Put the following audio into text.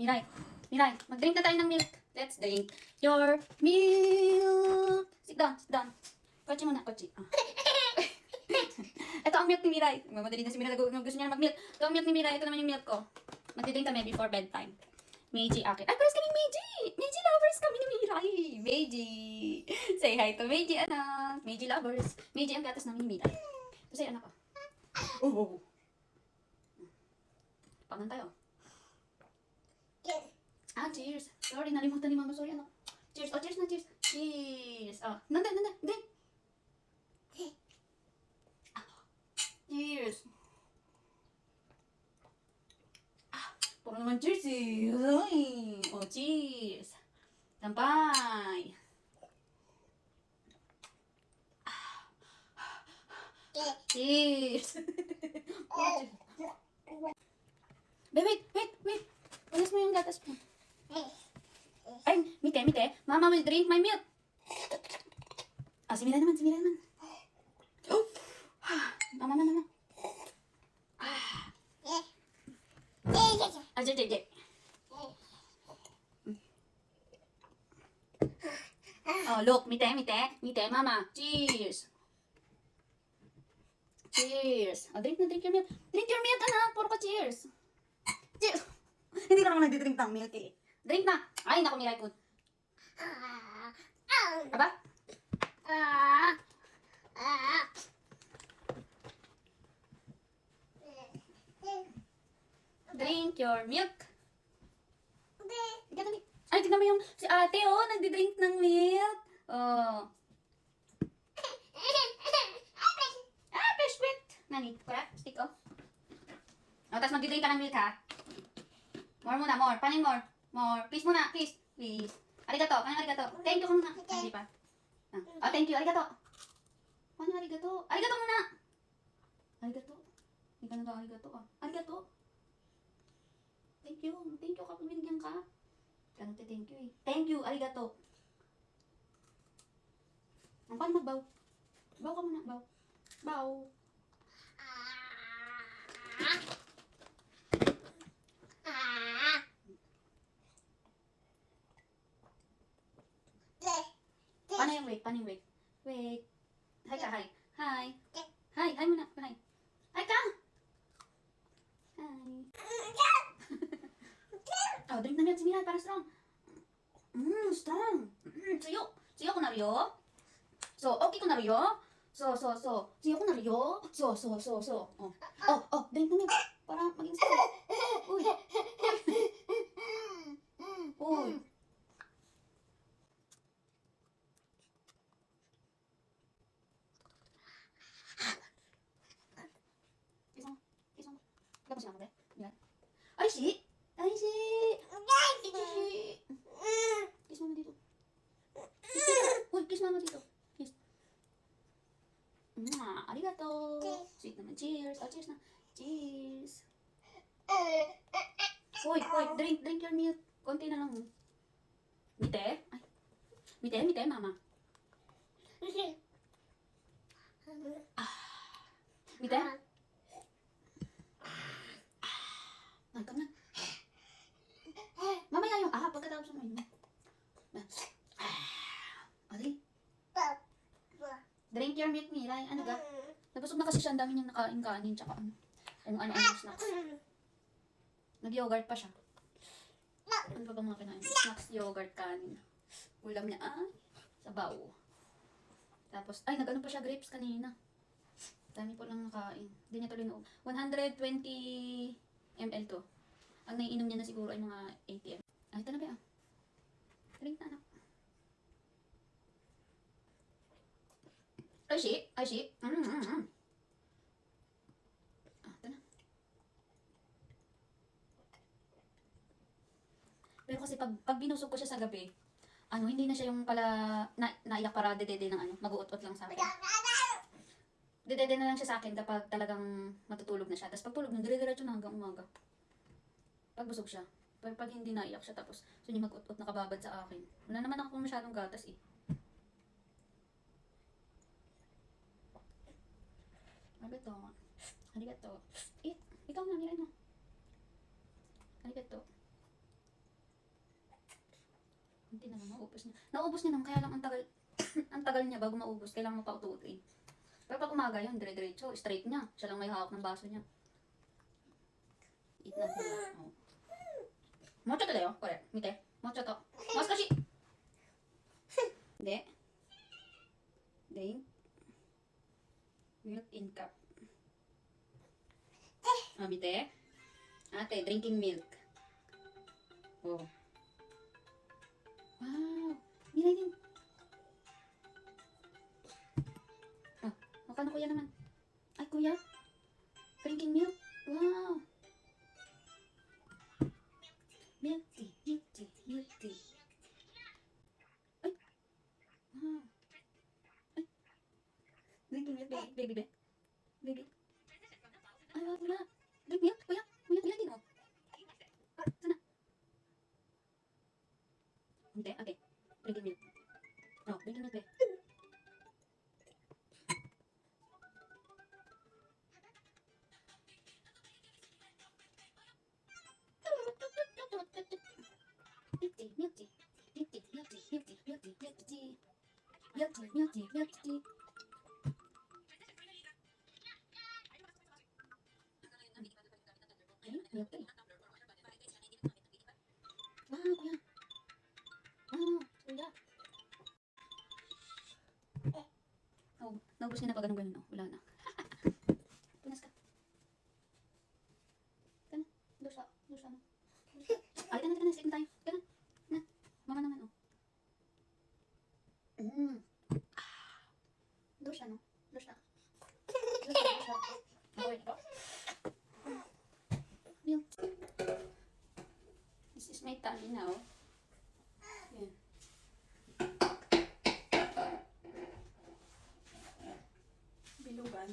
Miray. Miray, mag-drink na tayo ng milk. Let's drink your milk. Sit down, sit down. Kotse muna, kotse. Ah. Ito ang milk ni Miray. Mamadali na si Miray. Gusto niya na mag-milk. Ito ang milk ni Miray. Ito naman yung milk ko. Magdi-drink kami before bedtime. Meiji akin. Ay, pares kami Meiji! Meiji lovers kami ni Miray. Meiji. Say hi to Meiji, anak. Meiji lovers. Meiji ang gatas namin ni Miray. Ito sa'yo, anak ko. Oh. Pangan tayo. Ah, cheers. Sorry, nalimutan ni Mama. Sorry, anak. Cheers. Oh, cheers na, cheers. Cheers. Oh, nanda. Drink. Cheers. Puro naman cheers eh. Ay. Oh, cheers. Tampay. Cheers. Oh, cheers. Wait. Alas mo yung gatas mo. Ay, Mite. Mama will drink my milk. Ah, si Mila naman. Oh. Mama. Ah, Jay. Oh, look, Mite, Mama. Cheers. Oh, drink your milk. Drink your milk, anak. Puro ka cheers. Cheers. Hindi ka naman nagdidrink ng milk eh. Drink na. Ay, naku, Miray ko. Aba? Drink your milk. Ay, tignan mo yung si ate, oh, nagdi-drink ng milk. Oh. Sweet. Nani, kaya, stick, oh. Oh, tapos magdi-drink ka ng milk, ha? More. Paano yung more? More. Please muna, please. Arigato. Paano arigato? Thank you ka muna. Hindi pa. Oh, thank you. Arigato. Paano arigato? Arigato muna. Arigato. Hindi ka na daw arigato, ah. Arigato. Thank you ka. Binigyan ka. Ano te thank you eh. Thank you. Arigato. Ang paano magbaw? Baw ka muna. Baw. Paano yung wait? Wait. Hi ka, hi. Hi muna. Hi. Hi ka. Hi. Oh, drink na milk si Miray para strong. Strong. Suyo ko na rin yo. So, okay ko na rin yo. So. Suyo ko na rin yo. So. Oh, drink na milk. Para maging strong. Uy. Kiss mo. Tapos na ako, be. Yan. Ay, si. Kiss mama dito. Kiss mama dito. Kiss. Arigato. Sweet naman. Cheers. Oh, cheers na. Cheers. Hoy, drink your milk. Konti na lang. Mite? Ay. Mite, mama. Mite? Ay, come na. Mamaya yung pagkatapos mo yun. Adi. Drink your milk, Miray. Ano ga? Nabusog na kasi siya. Ang dami niyang nakain kanin. Tsaka ano snacks. Nag-yogurt pa siya. Ano pa ba mga kinain? Snacks, yogurt, kanin. Ulam niya sabaw. Tapos, nag-ano pa siya grapes kanina. Dami po lang nakain. Hindi niya tuloy na 120 ml to. Ang naiinom niya na siguro ay mga 80 ml. Ito na ba yan? Drink na, anak. Ay, si. Ito na. Pero kasi pag binusog ko siya sa gabi, hindi na siya yung pala naiyak para dedede ng mag-uot-ut lang sa akin. Dedede na lang siya sa akin kapag talagang matutulog na siya. Tapos pag tulog na, dire-diretso na hanggang umaga. Pag busog siya. Pag hindi naiyak siya, tapos niya mag-ut-ut nakababad sa akin. Wala naman ako masyadong gatas eh. Arigato. Ikaw na, Miray na. Arigato. Hindi naman, maubos niya. Naubos niya naman, kaya lang ang tagal, ang tagal niya bago maubos. Kailangan mo pa utuutin. Pero pag umaga yun, dire-diretso, straight niya. Siya lang may hawak ng baso niya. Eat na sila. Oh. Mocho to dayo, kore. Mite. Mocho to. Mas kasi. De. Drink. Milk in cup. Ah, mite. Ate, drinking milk. Oh. Wow. Nilay din. Ah, makano kuya naman. Ay, kuya. Drinking milk. Wow. Milk tea, milk tea, milk tea. Ay. Wow. Ay. Drinking milk, baby, baby, baby. Baby. Ay, wow, kuya. Drink milk, kuya. Kuya, kuya din, oh. Ah, sana. Hindi, okay. Drinking milk. Oh, drinking milk, baby. Milk tea, milk tea. Milk tea, milk tea, milk tea, milk tea, milk tea. Milk tea, milk tea, milk tea. Ay, milk tea. Wow, kuya. Wow, kuya. Oh, naubos niya na pag ganun-ganun, oh. Wala na. Punas ka. Ka na. Dosa. Dosa na. Ay, ka na. Sige tayo. Ka na. Na. Mama naman, oh. Dosa, no? Dosa. Dosa. Okay, ito. Milk. This is my tummy now. Yan. Bilugan.